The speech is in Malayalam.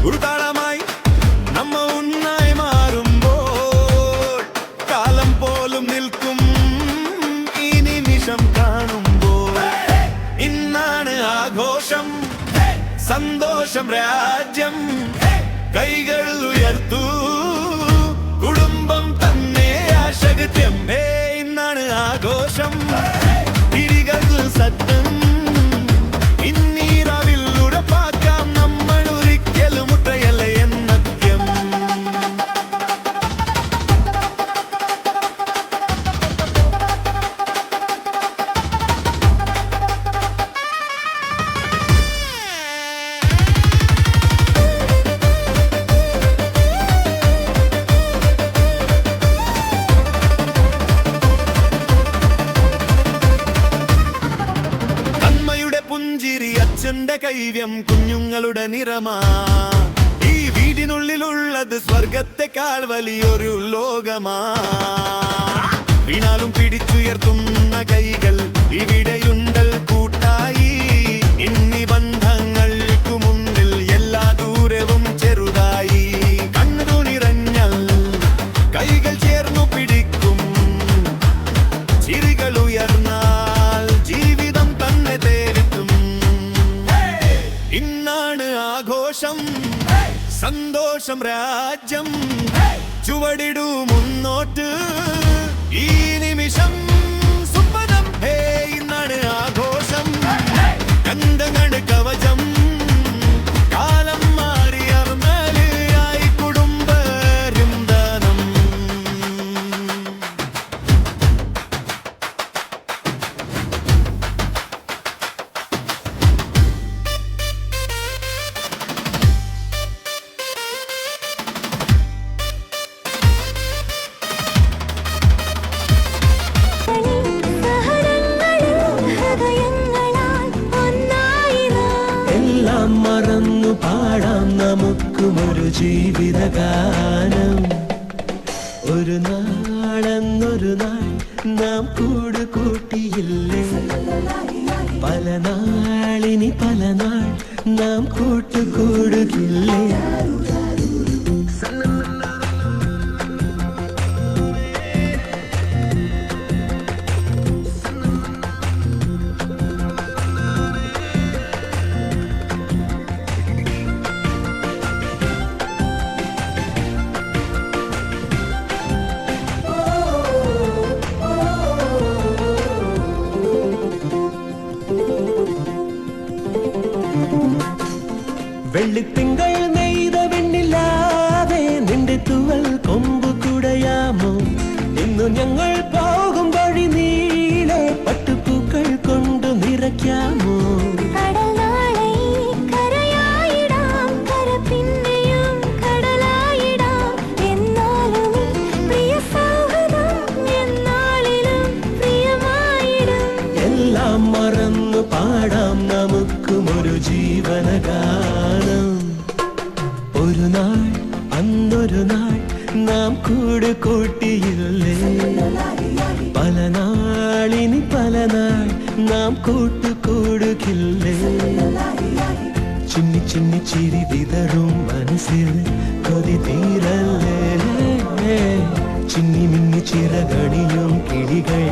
ഒരു താളമായി നമ്മ ഒന്നായി മാറുമ്പോൾ കാലം പോലും നിൽക്കും ഈ നിമിഷം കാണുമ്പോൾ. ഇന്നാണ് ആഘോഷം, സന്തോഷം രാജ്യം, കൈകൾ ഉയർത്തൂ, കുടുംബം തന്നെ ആശക്ത്യം. ഇന്നാണ് ആഘോഷം, തിരികൾ സത്യം, ഇന്നീരാവിൽ ഉറപ്പാക്കാം നമ്മൾ ഒരിക്കലും മുട്ടയല്ല എന്നത്യം. പുഞ്ചിരി അച്ഛന്റെ കൈവ്യം കുഞ്ഞുങ്ങളുടെ നിറമാ. ഈ വീടിനുള്ളിലുള്ളത് സ്വർഗത്തെക്കാൾ വലിയൊരു ലോകമാ. വീണാലും പിടിച്ചുയർത്തുന്ന കൈകൾ ഇവിടെയുണ്ടൽ കൂട്ടായി. ഇന്നീ ബന്ധങ്ങൾക്കു മുന്നിൽ എല്ലാ ദൂരവും ചെറുതായി. കണ്ണു നിറഞ്ഞൽ കൈകൾ ചേർന്നു പിടിക്കും, ചിരികൾ ഉയർന്നാൽ ജീവിതം തന്നെ തേടിത്തും. ഇന്നാണ് ആഘോഷം, സന്തോഷം രാജ്യം, ചുവടിടൂ മുന്നോട്ട് ഈ നിമിഷം സുപ്പനം. ഇന്നാണ് ആഘോഷം, ഗന്ധങ്ങളുടെ കവചം, കാലം മാറിയർന്നായി കുടുംബരും ദാനം. മറന്നു പാടാം നമുക്കുമൊരു ജീവിതഗാനം. ഒരു നാളെന്നൊരു നാൾ നാം കൂട് കൂട്ടിയില്ലേ, പല നാളിനി പല നാൾ നാം കൂട്ടുകൂടുകില്ലേ. വെള്ളിത്തിങ്കൾ നെയ്ത വെണ്ണിലാവേ, നിന്റെ തുവൽ കൊമ്പു കുടയാമോ? ഇന്നു ഞങ്ങൾ പോകും വഴി നീളെ പട്ടുപൂക്കൾ കൊണ്ടു നിറയ്ക്കാമോ? എല്ലാം മറന്നു പാടാം നമുക്കുമൊരു ജീവനഗാനം. ഒരു നാൾ അന്നൊരു നാൾ നാം കൂട് കൂട്ടിയില്ലേ, പല നാളിനി പല നാൾ നാം കൂട്ടുകൂടുകില്ലേ. ചിന്നി ചിന്നി ചിരി വിതറും മനസ്സിൽ കൊതി തീരല്ലേ, ചിന്നി മിന്നി ചിറകണിയും കിളികൾ